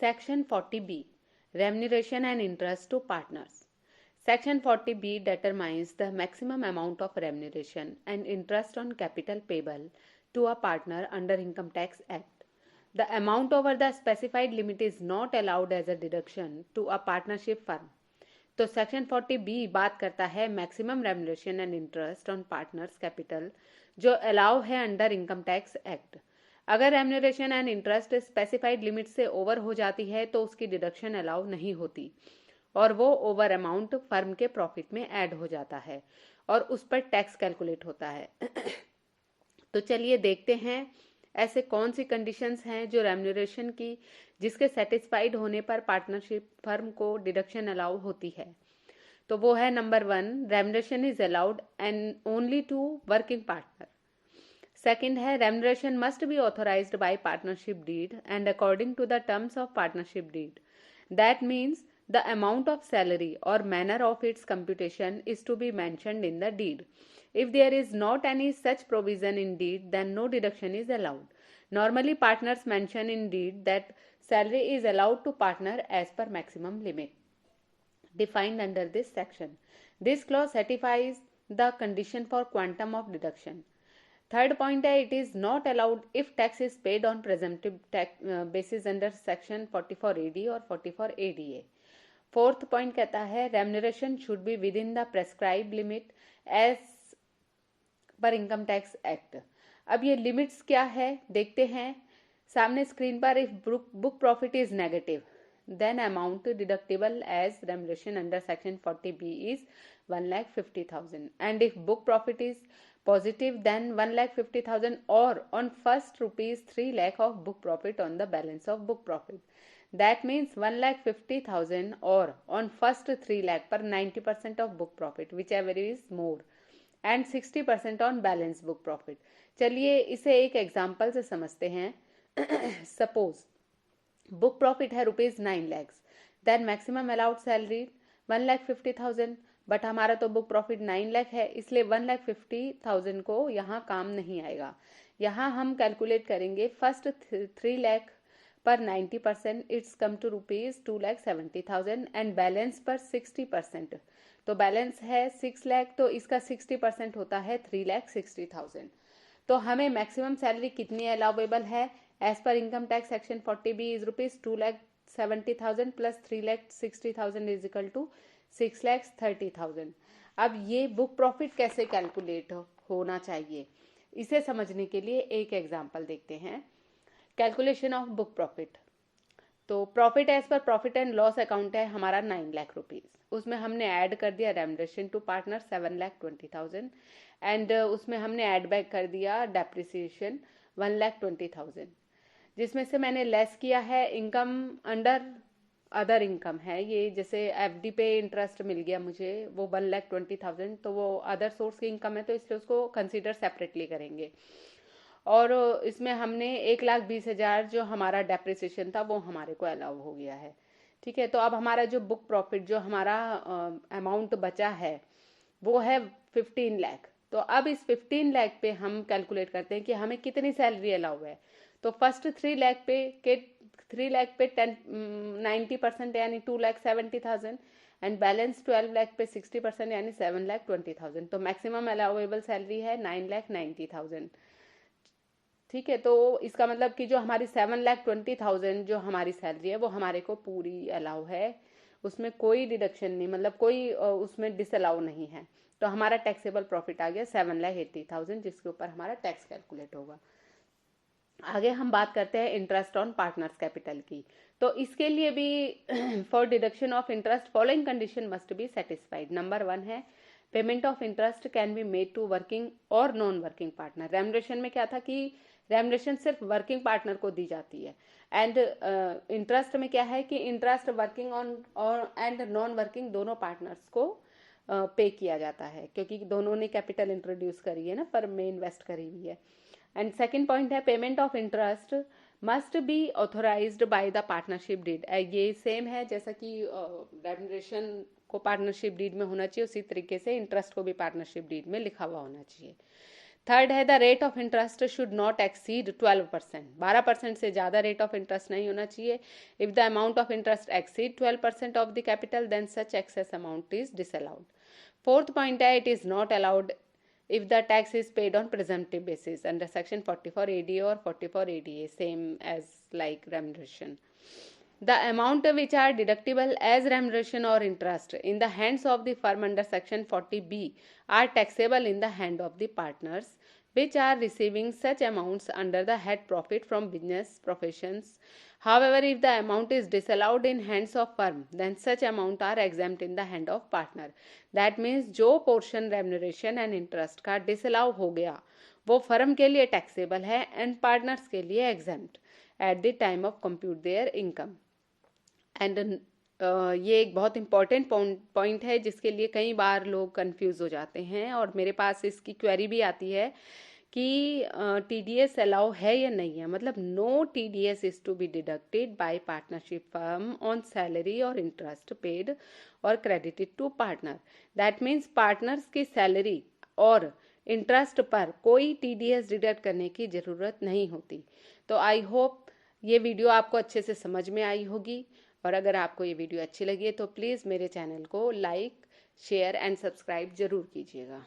Section 40B, Remuneration and Interest to Partners. Section 40B determines the maximum amount of remuneration and interest on capital payable to a partner under Income Tax Act. The amount over the specified limit is not allowed as a deduction to a partnership firm. तो section 40B बात करता है maximum remuneration and interest on partners capital जो allow है under income tax act. अगर remuneration and interest specified limit से over हो जाती है तो उसकी डिडक्शन अलाउ नहीं होती और वो ओवर अमाउंट फर्म के प्रॉफिट में ऐड हो जाता है और उस पर टैक्स कैलकुलेट होता है। तो चलिए देखते हैं ऐसे कौन सी कंडीशंस हैं जो रेमुनरेशन की जिसके सेटिस्फाइड होने पर पार्टनरशिप फर्म को डिडक्शन अलाउ होती है। तो वो है number 1, remuneration is allowed and only to working partner. Second है remuneration must be authorised by partnership deed and according to the terms of partnership deed. That means the amount of salary or manner of its computation is to be mentioned in the deed. If there is not any such provision in deed, then no deduction is allowed. Normally, partners mention in deed that salary is allowed to partner as per maximum limit defined under this section. This clause satisfies the condition for quantum of deduction. Third point है, it is not allowed if tax is paid on presumptive tax basis under section 44AD और 44ADA. Fourth point कहता है remuneration should be within the prescribe limit as per income tax act. अब ये limits क्या है देखते हैं सामने स्क्रीन पर। If book profit is negative then amount deductible as remuneration under section 40B is 1,50,000 and if book profit is positive then 1,50,000 or on first rupees 3 lakh of book profit on the balance of book profit. That means 1,50,000 or on first 3 lakh per 90% of book profit whichever is more and 60% on balance book profit. चलिए इसे एक example से समझते हैं। Suppose book profit है ₹9 lakhs, then maximum allowed salary 1,50,000 but हमारा तो book profit 9 lakh है इसलिए 1,50,000 को यहाँ काम नहीं आएगा। यहाँ हम कैलकुलेट करेंगे फर्स्ट 3 लाख पर 90% it's come to ₹2,70,000 and balance पर 60%। तो बैलेंस है 6 लाख तो इसका 60% होता है 3,60,000। तो हमें मैक्सिमम सैलरी कितनी अलाउेबल है as per income tax section 40B is ₹2,70,000 plus 3,60,000 is equal to 6,30,000। अब ये बुक प्रॉफिट कैसे कैलकुलेट होना चाहिए इसे समझने के लिए एक एग्जांपल देखते हैं। Calculation of book profit. तो प्रॉफिट एज पर प्रॉफिट एंड लॉस अकाउंट है हमारा 9 लाख रुपीज, उसमें हमने ऐड कर दिया रेमुनरेशन टू पार्टनर 7,20,000 एंड उसमें हमने ऐड बैक कर दिया डेप्रिसिएशन 1,20,000 जिसमें से मैंने लेस किया है इनकम अंडर अदर इनकम है। ये जैसे एफडी पे इंटरेस्ट मिल गया मुझे वो 1,20,000 तो वो अदर सोर्स की इनकम है तो इसलिए उसको कंसीडर सेपरेटली करेंगे। और इसमें हमने 1,20,000 जो हमारा डेप्रिसिएशन था वो हमारे को अलाउ हो गया है। ठीक है, तो अब हमारा जो बुक प्रॉफिट जो हमारा अमाउंट बचा है वो है 15 लाख। तो अब इस 15 लाख पे हम कैलकुलेट करते हैं कि हमें कितनी सैलरी अलाउ है। तो फर्स्ट 3 लाख पे 90% यानी 2,70,000 एंड बैलेंस 12 लाख पे 60% यानी 7,20,000। तो मैक्सिमम अलाउेबल सैलरी है 9,90,000। ठीक है, तो इसका मतलब कि जो हमारी 7,20,000 जो हमारी सैलरी है वो हमारे को पूरी अलाउ है, उसमें कोई डिडक्शन नहीं, मतलब कोई उसमें डिसअलाउ नहीं है। तो हमारा टैक्सेबल प्रॉफिट आ गया 7,80,000 जिसके ऊपर हमारा टैक्स कैलकुलेट होगा। आगे हम बात करते हैं इंटरेस्ट ऑन पार्टनर्स कैपिटल की। तो इसके लिए भी for deduction of interest following condition must be satisfied. Number 1 है payment of interest can be made to working और नॉन वर्किंग पार्टनर। रेमुनरेशन में क्या था कि रेमुनरेशन सिर्फ वर्किंग पार्टनर को दी जाती है एंड इंटरेस्ट में क्या है कि इंटरेस्ट वर्किंग ऑन और एंड नॉन वर्किंग दोनों पार्टनर्स को पे किया जाता है क्योंकि दोनों ने कैपिटल इंट्रोड्यूस करी है ना, फर्म में इन्वेस्ट करी हुई है। एंड सेकेंड पॉइंट है payment of interest must be authorised by the partnership deed. ये सेम है जैसा कि रेमुनरेशन को पार्टनरशिप डीड में होना चाहिए उसी तरीके से इंटरेस्ट को भी पार्टनरशिप डीड में लिखा हुआ होना चाहिए। थर्ड है the rate of interest should not exceed 12%, 12% से ज़्यादा रेट ऑफ इंटरेस्ट नहीं होना चाहिए. If the amount of interest exceed 12% of the capital then such excess amount is disallowed. Fourth point है it is not allowed if the tax is paid on presumptive basis under section 44 ADA or 44 ADA, same as like remuneration. The amount which are deductible as remuneration or interest in the hands of the firm under section 40B are taxable in the hand of the partners which are receiving such amounts under the head profit from business professions. However, if the amount is disallowed in hands of firm, then such amount are exempt in the hand of partner. That means जो portion remuneration and interest का disallow हो गया वो firm के लिए taxable है and partners के लिए exempt at the time of compute their income. And ये एक बहुत इंपॉर्टेंट पॉइंट है जिसके लिए कई बार लोग कंफ्यूज हो जाते हैं और मेरे पास इसकी क्वेरी भी आती है कि TDS अलाउ है या नहीं है. मतलब no TDS is to be deducted by partnership firm on salary और इंटरेस्ट पेड और credited to partner. That means partners की सैलरी और इंटरेस्ट पर कोई TDS डिडक्ट करने की ज़रूरत नहीं होती. तो आई होप ये वीडियो आपको अच्छे से समझ में आई होगी और अगर आपको ये वीडियो अच्छी लगी है तो प्लीज़ मेरे चैनल को लाइक शेयर एंड सब्सक्राइब ज़रूर कीजिएगा.